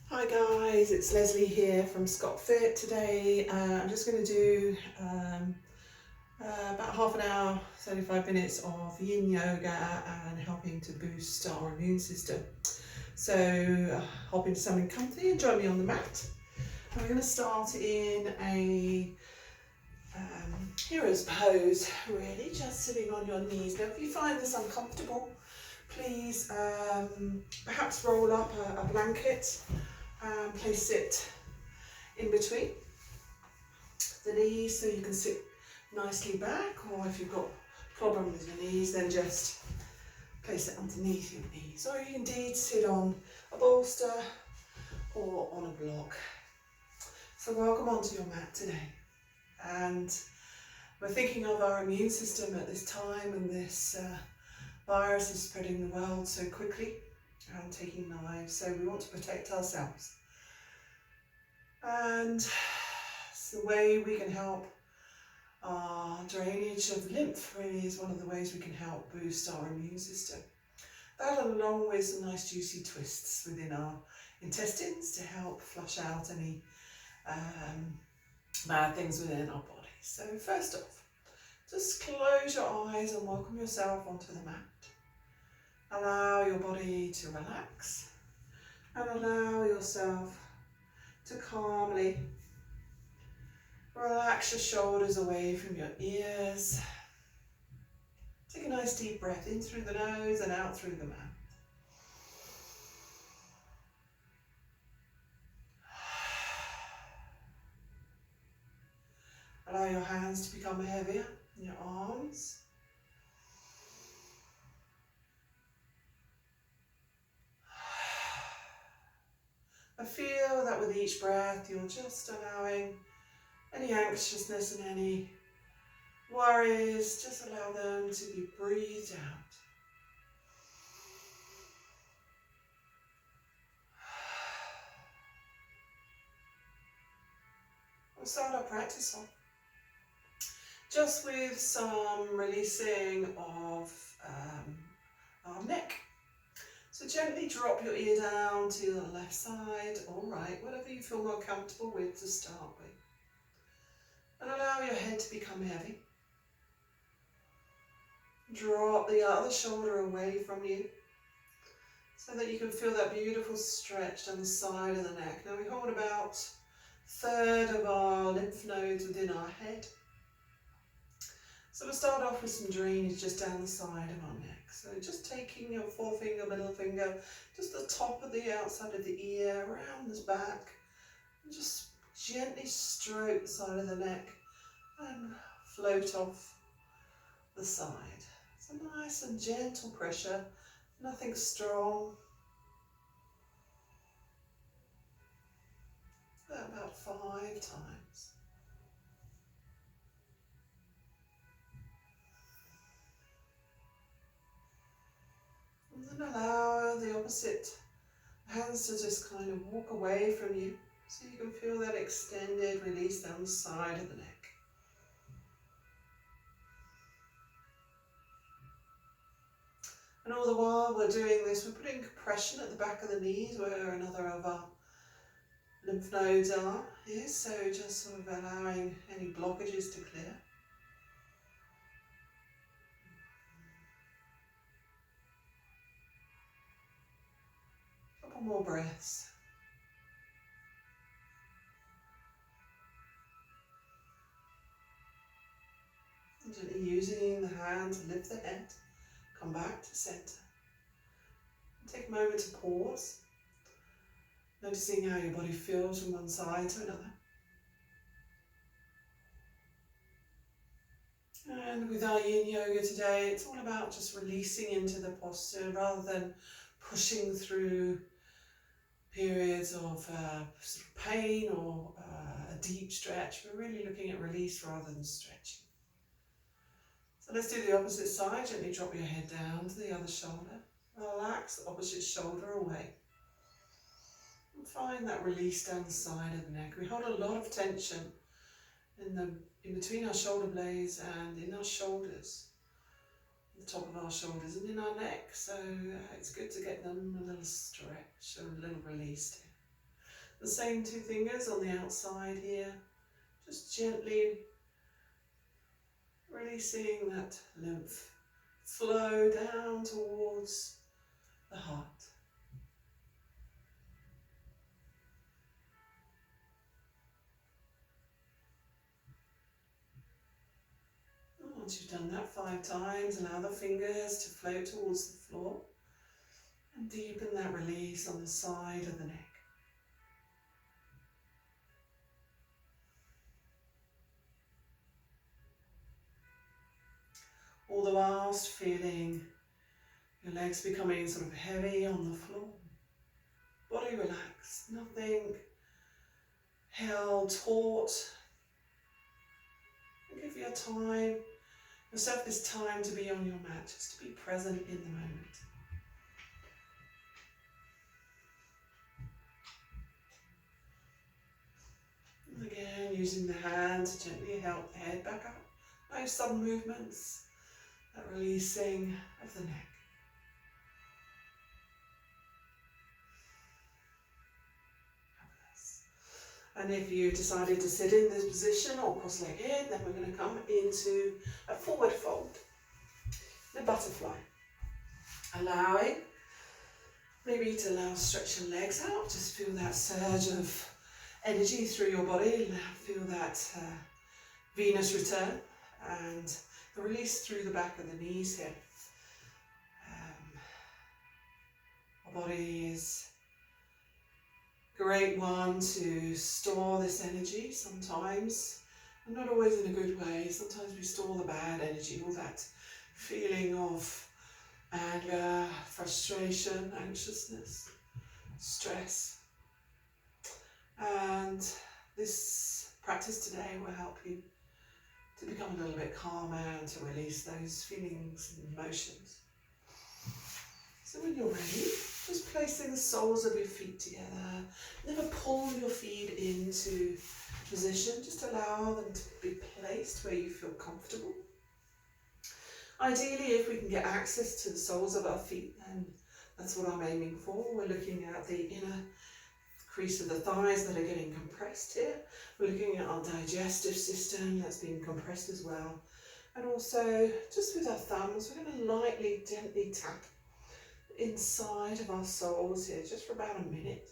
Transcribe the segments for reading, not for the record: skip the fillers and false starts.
Hi guys, it's Leslie here from Scott Fit. Today I'm just going to do about half an hour, 35 minutes of Yin Yoga and helping to boost our immune system. So hop into something comfy and join me on the mat. And we're going to start in a hero's pose, really just sitting on your knees. Now if you find this uncomfortable, please perhaps roll up a blanket and place it in between the knees so you can sit nicely back, or if you've got a problem with your knees then just place it underneath your knees, or you can indeed sit on a bolster or on a block. So welcome onto your mat today, and we're thinking of our immune system at this time, and this virus is spreading the world so quickly and taking lives, so we want to protect ourselves. And the way we can help our drainage of lymph really is one of the ways we can help boost our immune system. That, along with some nice juicy twists within our intestines to help flush out any bad things within our body. So first off, just close your eyes and welcome yourself onto the mat. Allow your body to relax and allow yourself to calmly relax your shoulders away from your ears. Take a nice deep breath in through the nose and out through the mouth. Allow your hands to become heavier in your arms. And feel that with each breath you're just allowing any anxiousness and any worries, just allow them to be breathed out. We'll start our practice off just with some releasing of our neck. So gently drop your ear down to the left side or right, whatever you feel more comfortable with to start with. And allow your head to become heavy. Drop the other shoulder away from you so that you can feel that beautiful stretch down the side of the neck. Now we hold about a third of our lymph nodes within our head. So we'll start off with some drainage just down the side of our neck. So just taking your forefinger, middle finger, just the top of the outside of the ear, around the back, and just gently stroke the side of the neck and float off the side. So nice and gentle pressure, nothing strong. About 5 times. And then allow the opposite hands to just kind of walk away from you, so you can feel that extended release down the side of the neck. And all the while we're doing this, we're putting compression at the back of the knees where another of our lymph nodes are. Yes, so just sort of allowing any blockages to clear. A couple more breaths. And gently using the hand to lift the head, come back to center. Take a moment to pause, noticing how your body feels from one side to another. And with our Yin Yoga today, it's all about just releasing into the posture rather than pushing through periods of sort of pain or a deep stretch. We're really looking at release rather than stretching. So let's do the opposite side. Gently drop your head down to the other shoulder. Relax the opposite shoulder away. And find that release down the side of the neck. We hold a lot of tension in between our shoulder blades and in our shoulders, the top of our shoulders and in our neck. So it's good to get them a little stretch or a little released here. The same two fingers on the outside here, just gently releasing that lymph flow down towards the heart. And once you've done that 5 times, allow the fingers to float towards the floor and deepen that release on the side of the neck. All the whilst feeling your legs becoming sort of heavy on the floor. Body relaxed, nothing held taut. And give yourself this time to be on your mat, just to be present in the moment. And again, using the hand to gently help the head back up. No sudden movements, that releasing of the neck. And if you decided to sit in this position or cross-legged, then we're going to come into a forward fold, the butterfly. Allowing, maybe to stretch your legs out, just feel that surge of energy through your body, feel that Venus return, and the release through the back of the knees here. Our body is a great one to store this energy sometimes, and not always in a good way. Sometimes we store the bad energy, all that feeling of anger, frustration, anxiousness, stress. And this practice today will help you to become a little bit calmer and to release those feelings and emotions. So when you're ready, just placing the soles of your feet together. Never pull your feet into position, just allow them to be placed where you feel comfortable. Ideally, if we can get access to the soles of our feet, then that's what I'm aiming for. We're looking at the inner crease of the thighs that are getting compressed here. We're looking at our digestive system that's being compressed as well. And also, just with our thumbs, we're going to lightly, gently tap inside of our soles here, just for about a minute.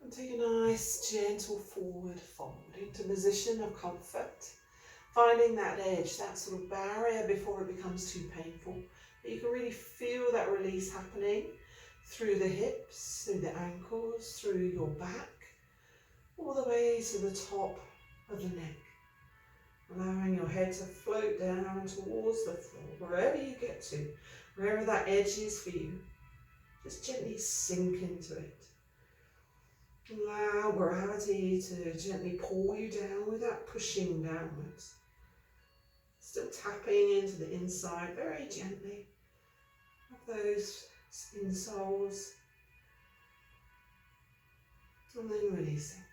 And take a nice, gentle forward fold into position of comfort. Finding that edge, that sort of barrier before it becomes too painful. You can really feel that release happening through the hips, through the ankles, through your back, all the way to the top of the neck. Allowing your head to float down towards the floor, wherever you get to, wherever that edge is for you. Just gently sink into it. Allow gravity to gently pull you down without pushing downwards. Still tapping into the inside very gently of those insoles. And then releasing.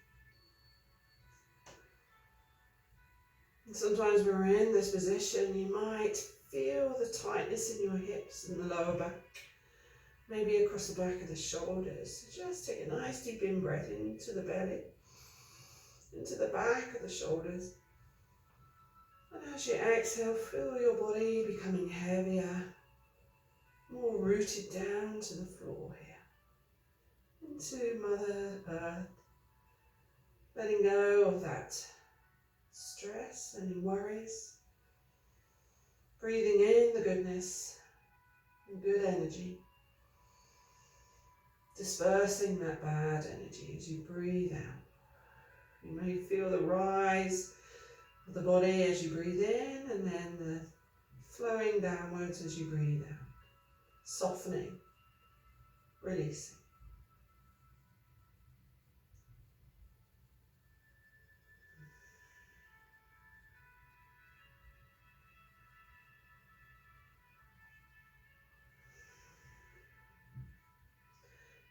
And sometimes when we're in this position, you might feel the tightness in your hips and the lower back. Maybe across the back of the shoulders. Just take a nice deep in-breath into the belly, into the back of the shoulders. And as you exhale, feel your body becoming heavier, more rooted down to the floor here. Into Mother Earth. Letting go of that stress and worries. Breathing in the goodness and good energy. Dispersing that bad energy as you breathe out. You may feel the rise of the body as you breathe in, and then the flowing downwards as you breathe out. Softening, releasing.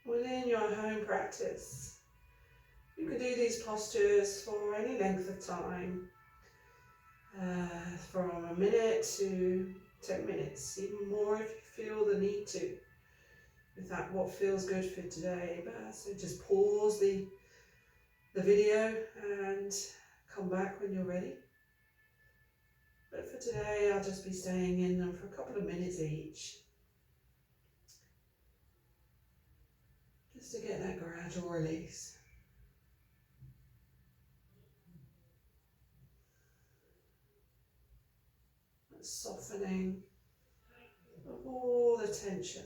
Within your home practice, you can do these postures for any length of time, from a minute to 10 minutes, even more if you feel the need to. Is that what feels good for today? So just pause the video and come back when you're ready. But for today, I'll just be staying in them for a couple of minutes each. Just to get that gradual release. That softening of all the tension.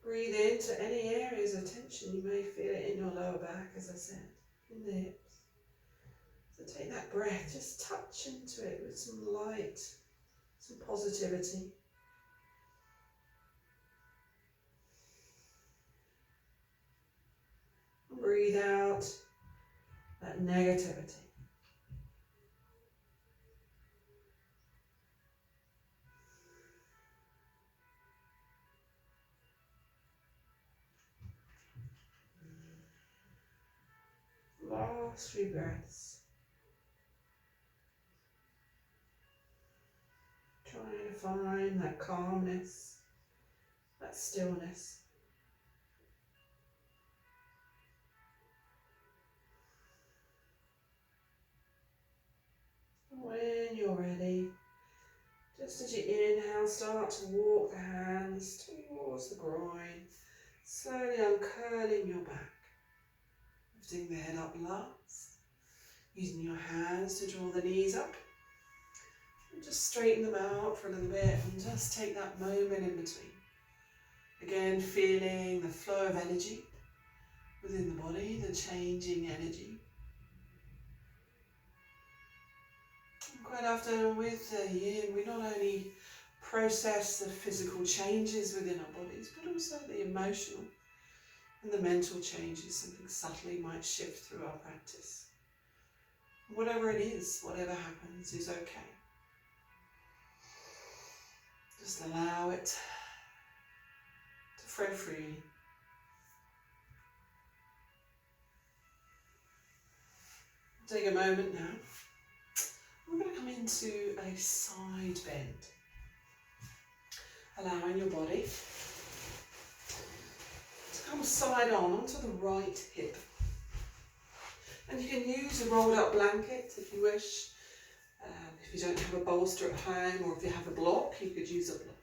Breathe into any areas of tension. You may feel it in your lower back, as I said, in the hips. So take that breath, just touch into it with some light, some positivity. And breathe out that negativity. Last few breaths. Trying to find that calmness, that stillness. And when you're ready, just as you inhale, start to walk the hands towards the groin, slowly uncurling your back, lifting the head up last, using your hands to draw the knees up. And just straighten them out for a little bit and just take that moment in between. Again, feeling the flow of energy within the body, the changing energy. And quite often with the Yin, we not only process the physical changes within our bodies, but also the emotional and the mental changes. Something subtly might shift through our practice. Whatever it is, whatever happens is okay. Just allow it to flow freely. Take a moment now. We're going to come into a side bend, allowing your body to come side on onto the right hip. And you can use a rolled up blanket if you wish. If you don't have a bolster at home, or if you have a block, you could use a block.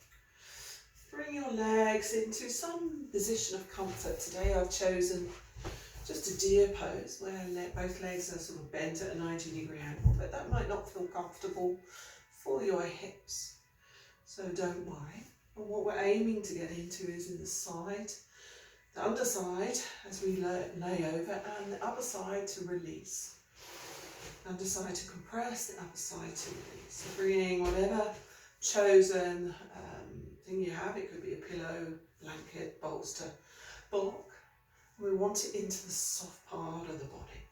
Bring your legs into some position of comfort. Today I've chosen just a deer pose where both legs are sort of bent at a 90-degree angle, but that might not feel comfortable for your hips. So don't worry. But what we're aiming to get into is in the side, the underside as we lay over, and the upper side to release. Underside to compress, the upper side to release. So bringing whatever chosen thing you have, it could be a pillow, blanket, bolster, block. We want it into the soft part of the body.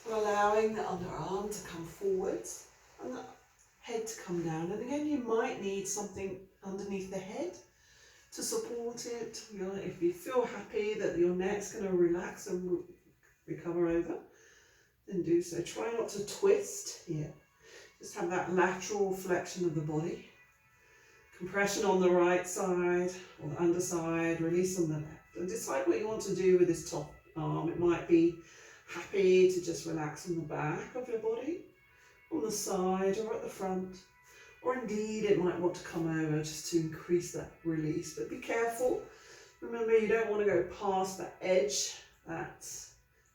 So allowing the underarm to come forwards and the head to come down. And again, you might need something underneath the head to support it. If you feel happy that your neck's going to relax and recover over, then do so. Try not to twist here. Just have that lateral flexion of the body. Compression on the right side or the underside, release on the left. And decide what you want to do with this top arm. It might be happy to just relax on the back of your body, on the side or at the front. Or indeed it might want to come over just to increase that release. But be careful. Remember, you don't want to go past that edge, that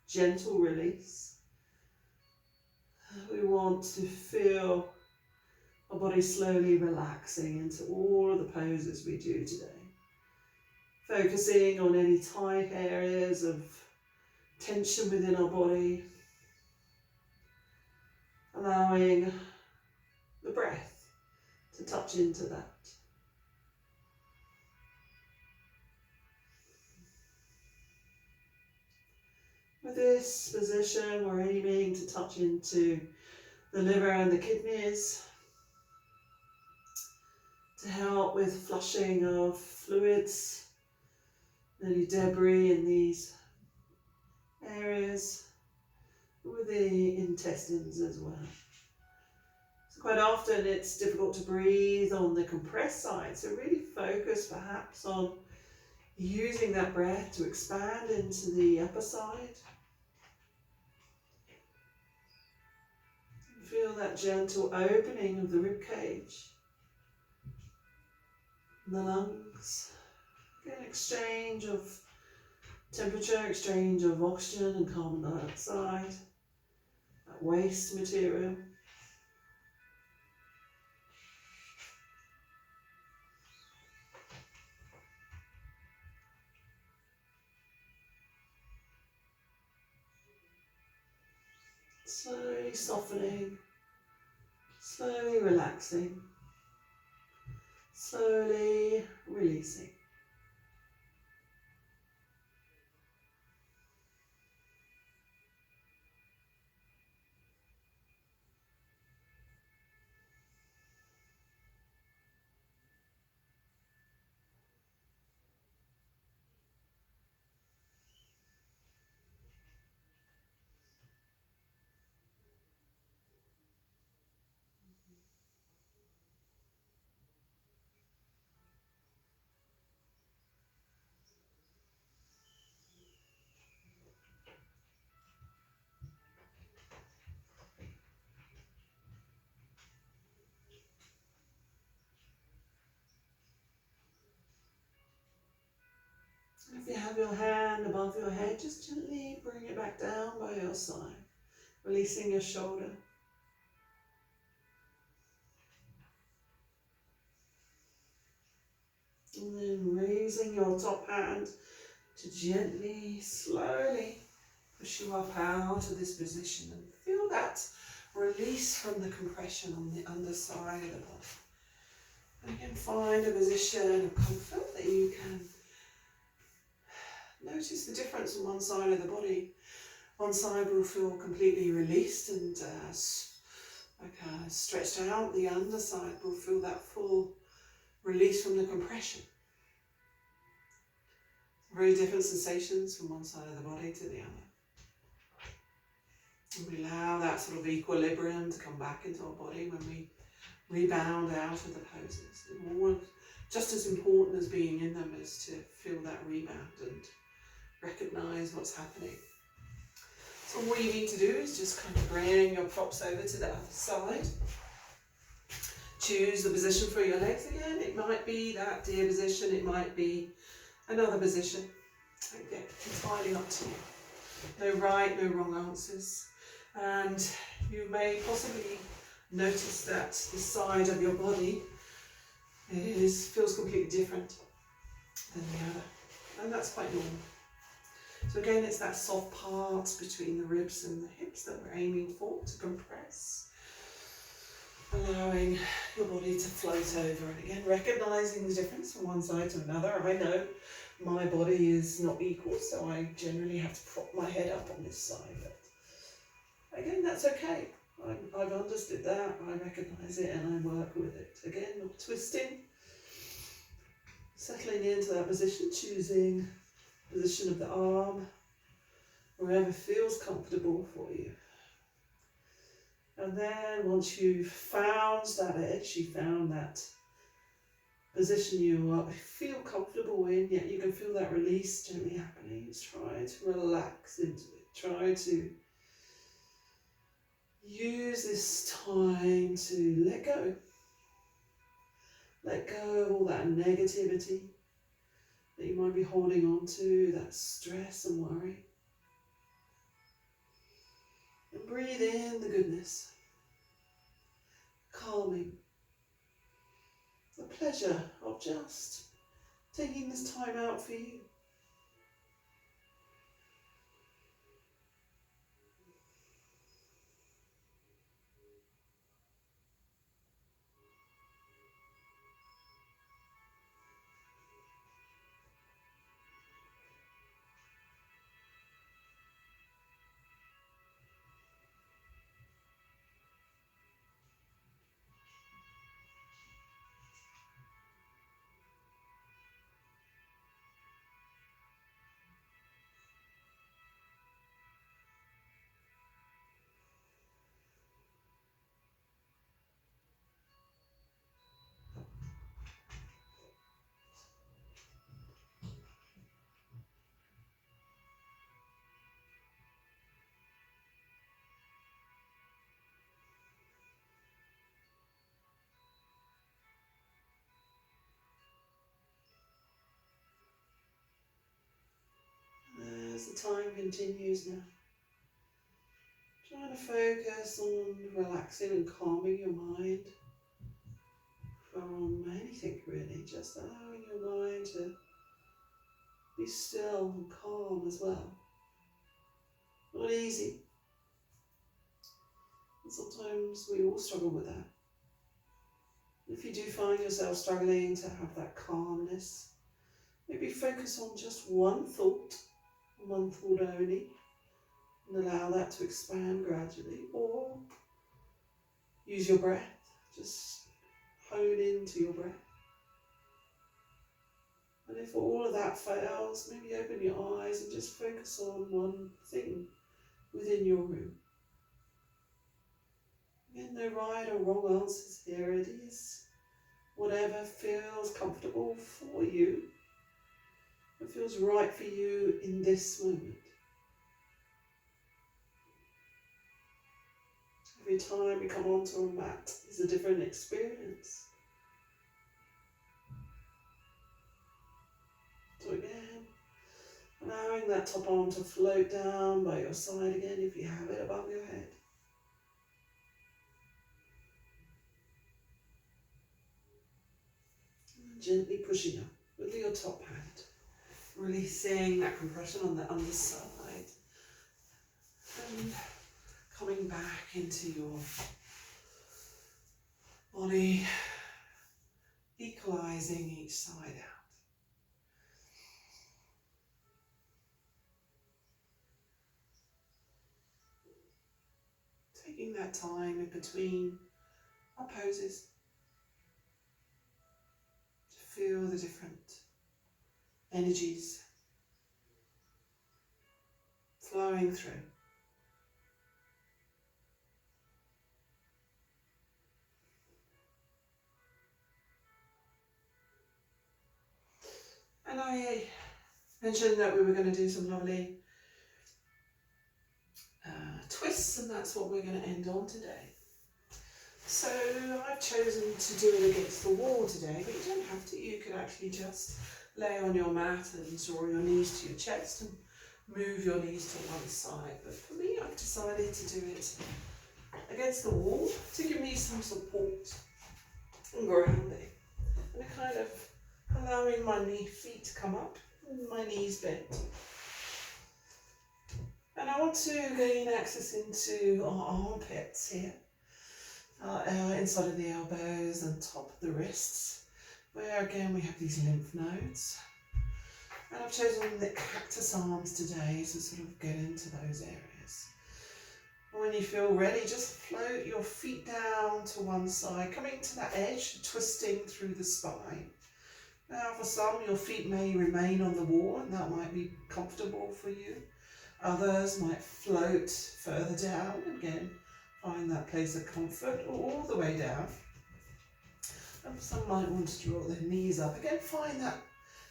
gentle release. We want to feel our body slowly relaxing into all of the poses we do today. Focusing on any tight areas of tension within our body. Allowing the breath to touch into that. With this position, we're aiming to touch into the liver and the kidneys to help with flushing of fluids, any debris in these areas, with the intestines as well. So Quite often it's difficult to breathe on the compressed side, so really focus perhaps on using that breath to expand into the upper side. Feel that gentle opening of the rib cage, and the lungs. Get an exchange of temperature, exchange of oxygen and carbon dioxide, that waste material. Slowly softening, slowly relaxing, slowly releasing. If you have your hand above your head, just gently bring it back down by your side, releasing your shoulder. And then raising your top hand to gently, slowly push you up out of this position and feel that release from the compression on the underside of the body. And again, find a position of comfort that you can notice the difference on one side of the body. One side will feel completely released and stretched out. The underside will feel that full release from the compression. Very different sensations from one side of the body to the other. And we allow that sort of equilibrium to come back into our body when we rebound out of the poses. Just as important as being in them is to feel that rebound and recognize what's happening. So all you need to do is just kind of bring your props over to the other side. Choose the position for your legs again. It might be that deer position, it might be another position. Again, entirely up to you. No right, no wrong answers. And you may possibly notice that the side of your body feels completely different than the other. And that's quite normal. So again, it's that soft part between the ribs and the hips that we're aiming for to compress. Allowing your body to float over, and again, recognizing the difference from one side to another. I know my body is not equal, so I generally have to prop my head up on this side. But again, that's okay. I've understood that, I recognize it, and I work with it. Again, not twisting. Settling into that position, choosing position of the arm, wherever feels comfortable for you. And then once you've found that edge, you found that position you feel comfortable in, yet you can feel that release gently happening. Just try to relax into it. Try to use this time to let go. Let go of all that negativity that you might be holding on to, that stress and worry. And breathe in the goodness, calming, the pleasure of just taking this time out for you. as the time continues now, trying to focus on relaxing and calming your mind from anything really, just allowing your mind to be still and calm as well. Not easy. And sometimes we all struggle with that. If you do find yourself struggling to have that calmness, maybe focus on just one thought only, and allow that to expand gradually, or use your breath, just hone into your breath. And if all of that fails, maybe open your eyes and just focus on one thing within your room. Again, no right or wrong answers here. It is whatever feels comfortable for you, what feels right for you in this moment. Every time we come onto a mat is a different experience. So again, allowing that top arm to float down by your side again if you have it above your head. And gently pushing up with your top hand, releasing that compression on the underside and coming back into your body, equalizing each side out. Taking that time in between our poses to feel the different energies flowing through. And I mentioned that we were going to do some lovely twists, and that's what we're going to end on today. So I've chosen to do it against the wall today, but you don't have to. You could actually just lay on your mat and draw your knees to your chest and move your knees to one side. But for me, I've decided to do it against the wall to give me some support and grounding. And kind of allowing my feet to come up and my knees bent. And I want to gain access into our armpits here, inside of the elbows and top of the wrists, where again we have these lymph nodes. And I've chosen the cactus arms today to sort of get into those areas. And when you feel ready, just float your feet down to one side, coming to that edge, twisting through the spine. Now for some, your feet may remain on the wall, and that might be comfortable for you. Others might float further down, again, find that place of comfort, or all the way down. And some might want to draw their knees up. Again, find that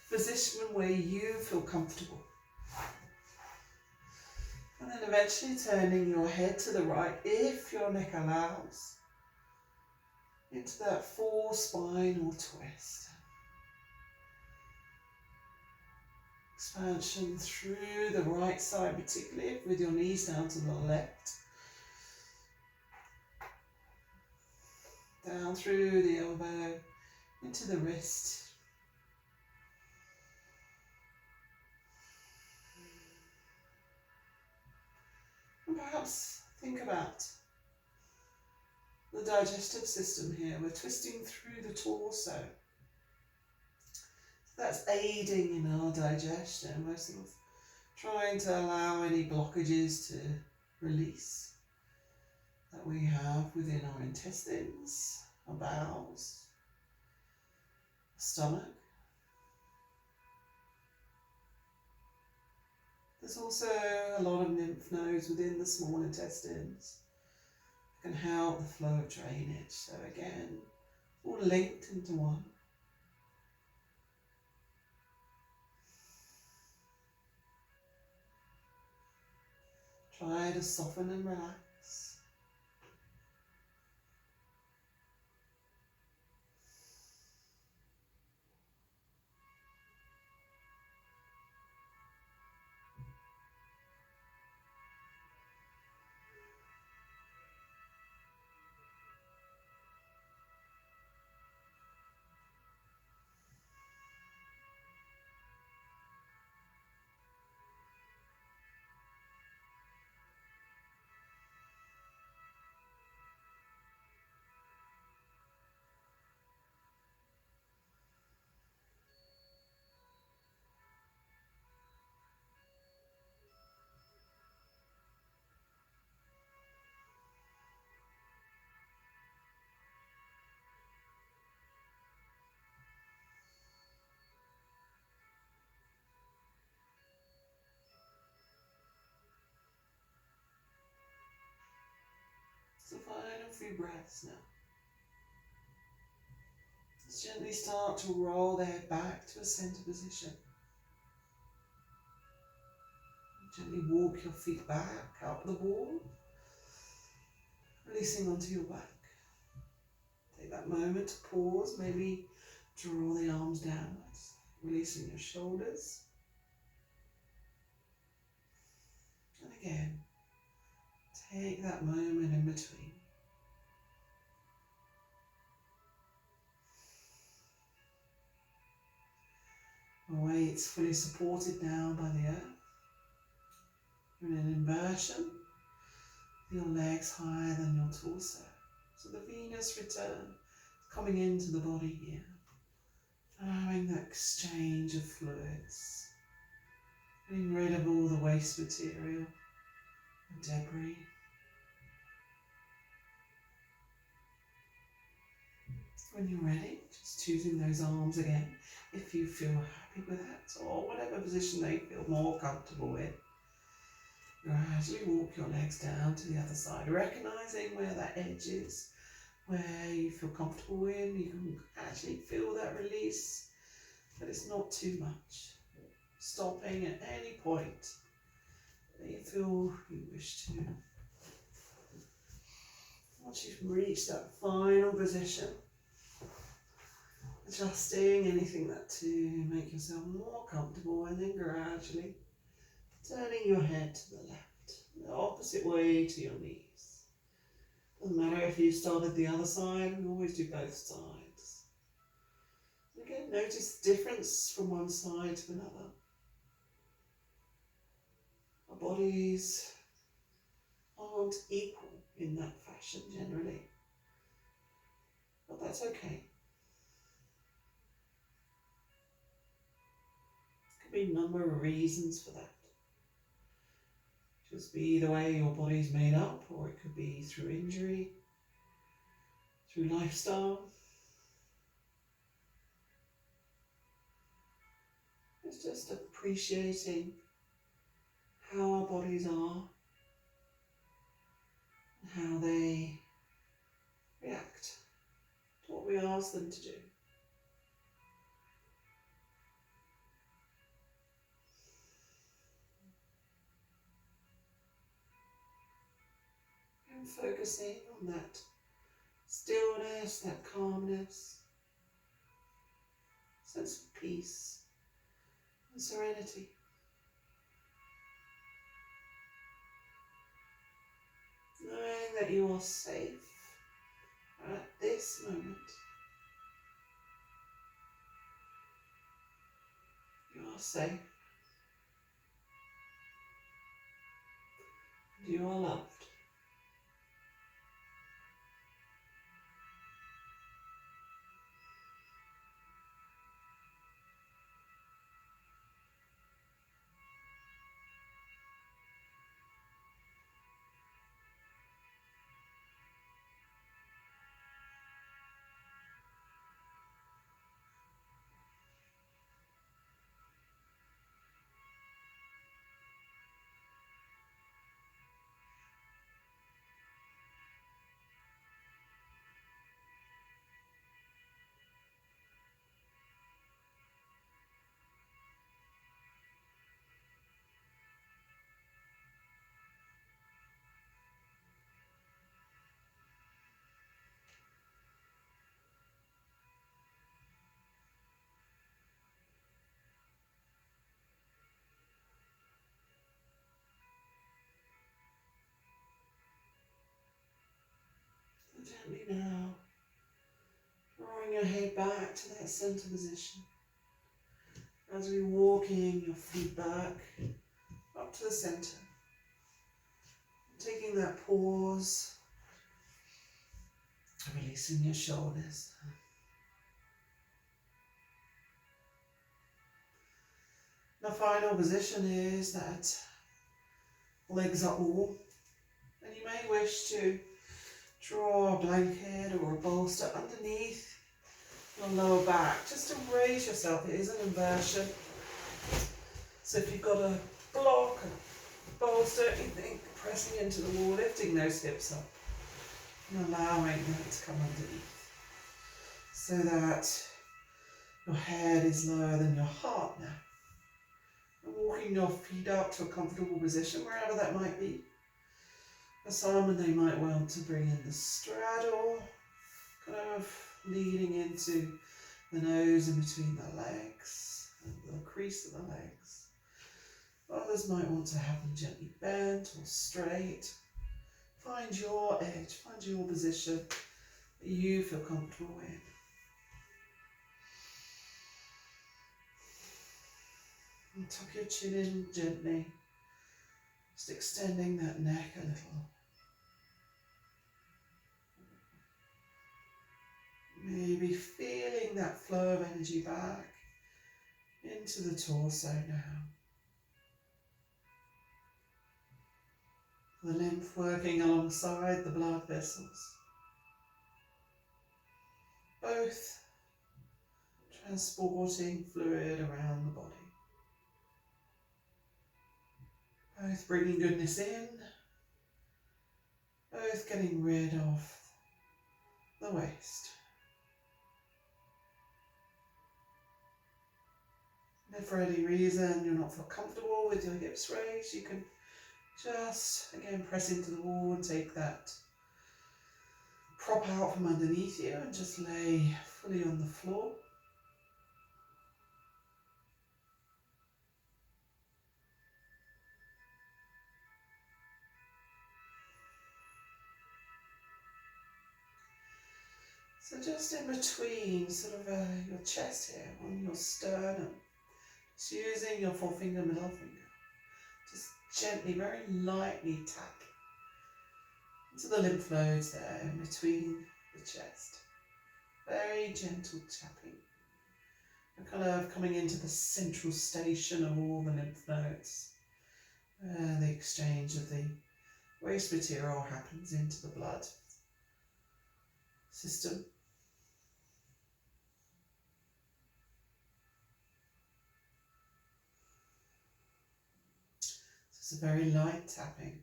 position where you feel comfortable. And then eventually turning your head to the right, if your neck allows, into that full spinal twist. Expansion through the right side, particularly with your knees down to the left. Down through the elbow, into the wrist. And perhaps think about the digestive system here. We're twisting through the torso. That's aiding in our digestion. We're sort of trying to allow any blockages to release that we have within our intestines, our bowels, stomach. There's also a lot of lymph nodes within the small intestines that can help the flow of drainage. So again, all linked into one. Try to soften and relax. So final few breaths now. Just gently start to roll the head back to a centre position. Gently walk your feet back up the wall, releasing onto your back. Take that moment to pause, maybe draw the arms downwards, releasing your shoulders. And again, take that moment in between. The weight's fully supported now by the earth. You're in an inversion, your legs higher than your torso. So the Venus return is coming into the body here, allowing that exchange of fluids, getting rid of all the waste material and debris. When you're ready, just choosing those arms again, if you feel happy with that, or whatever position they feel more comfortable in. Gradually walk your legs down to the other side, recognizing where that edge is, where you feel comfortable in. You can actually feel that release, but it's not too much. Stopping at any point that you feel you wish to. Once you've reached that final position, adjusting anything that to make yourself more comfortable, and then gradually turning your head to the left, the opposite way to your knees. Doesn't matter if you started the other side, we always do both sides. Again, notice the difference from one side to another. Our bodies aren't equal in that fashion generally, but that's okay. Could be a number of reasons for that. Just be the way your body's made up, or it could be through injury, through lifestyle. It's just appreciating how our bodies are and how they react to what we ask them to do. And focusing on that stillness, that calmness, sense of peace and serenity. Knowing that you are safe at this moment. You are safe. And you are loved. And gently now, drawing your head back to that center position. As we walking your feet back up to the center. Taking that pause, releasing your shoulders. The final position is that legs up wall, and you may wish to draw a blanket or a bolster underneath your lower back just to raise yourself. It is an inversion, so if you've got a block, a bolster, anything, pressing into the wall, lifting those hips up, and allowing that to come underneath so that your head is lower than your heart now. And walking your feet up to a comfortable position, wherever that might be. For some, they might want to bring in the straddle, kind of leading into the nose in between the legs, and the crease of the legs. Others might want to have them gently bent or straight. Find your edge, find your position that you feel comfortable in. And tuck your chin in gently, just extending that neck a little. Maybe feeling that flow of energy back into the torso now. The lymph working alongside the blood vessels. Both transporting fluid around the body. Both bringing goodness in. Both getting rid of the waste. And if for any reason you're not feel comfortable with your hips raised, you can just again press into the wall and take that prop out from underneath you and just lay fully on the floor. So just in between sort of your chest here, on your sternum, just using your forefinger, middle finger, just gently, very lightly tap into the lymph nodes there in between the chest. Very gentle tapping. You're kind of coming into the central station of all the lymph nodes. The exchange of the waste material happens into the blood system. So it's a very light tapping.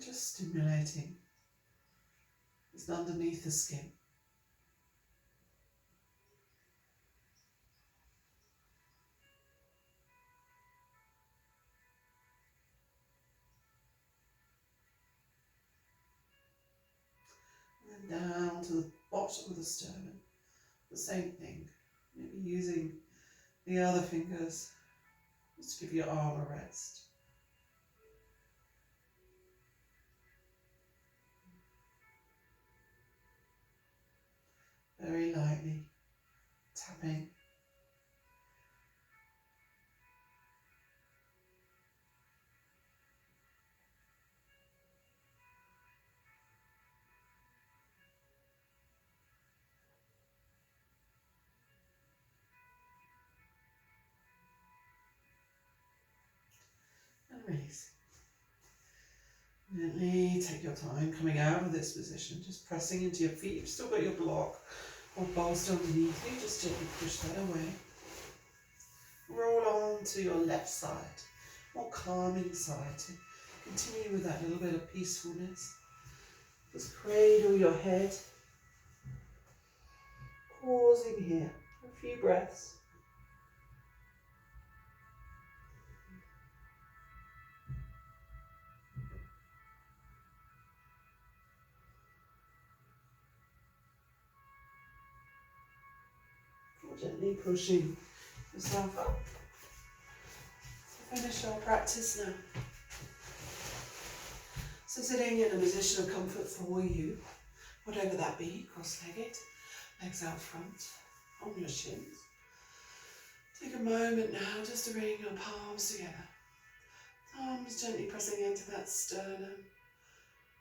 Just stimulating. It's underneath the skin. And then down to the bottom of the sternum. The same thing. Maybe using the other fingers just to give your arm a rest. Very lightly tapping. And release. Gently take your time coming out of this position, just pressing into your feet. You've still got your block or bolster underneath you, just gently push that away. Roll on to your left side, more calming side, to continue with that little bit of peacefulness. Just cradle your head, pausing here, a few breaths. Gently pushing yourself up. So finish our practice now. So sitting in a position of comfort for you, whatever that be, cross-legged, legs out front, on your shins. Take a moment now just to bring your palms together. Thumbs gently pressing into that sternum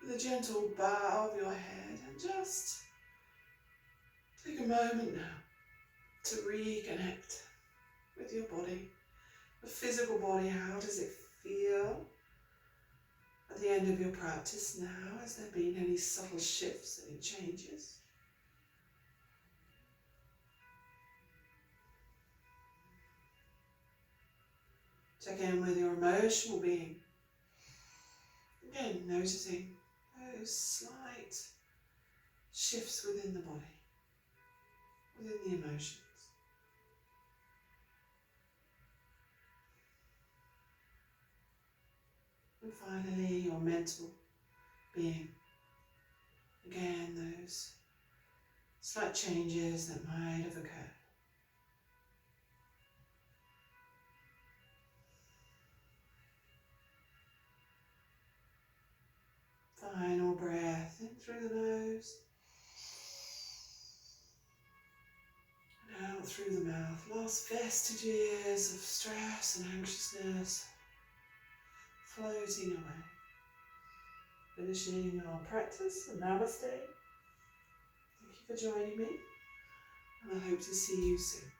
with a gentle bow of your head, and just take a moment now to reconnect with your body, the physical body. How does it feel at the end of your practice now? Has there been any subtle shifts, any changes? Check in with your emotional being. Again, noticing those slight shifts within the body, within the emotions. And finally, your mental being. Again, those slight changes that might have occurred. Final breath in through the nose and out through the mouth. Last vestiges of stress and anxiousness floating away. Finishing our practice. Namaste. Thank you for joining me, and I hope to see you soon.